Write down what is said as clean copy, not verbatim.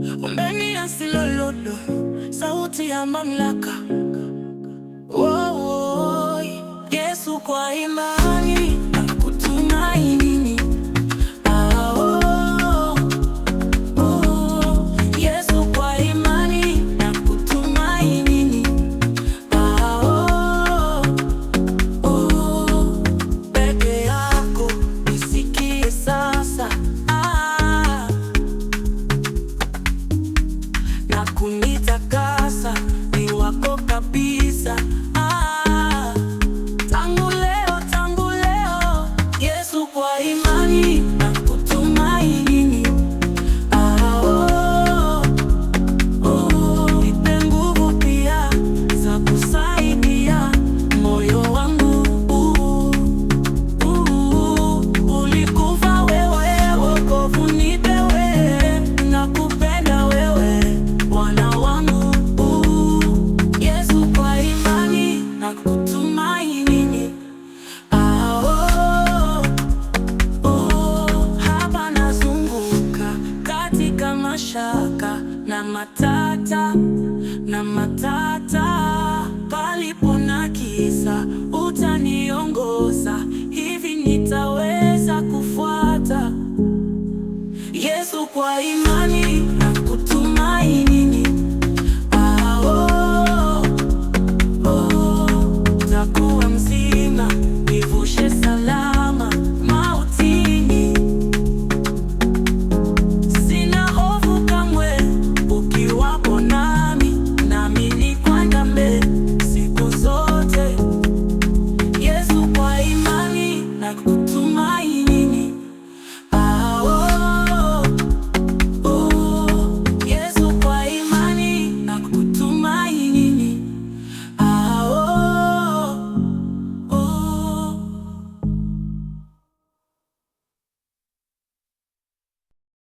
Ombeni asilolodo, sauti ya mamlaka. Oh, Yesu kwa imani na kutumaini. Yesu kwa imani na kutumaini. Peke yako nisikie sasa, na kunitakasa ni wako kabisa. Tangu leo, Yesu kwa imani na kutumaini. Nipe nguvu pia za kusaidia moyo wangu. Ulikufa wewe, wokovu nipe wewe, nakupenda wewe Bwana wangu. Yesu kwa imani na kutumaini. Hapa nazunguka katika mashaka na matata, palipo na giza utaniongoza, hivi nitaweza kufuata. Yesu kwa imani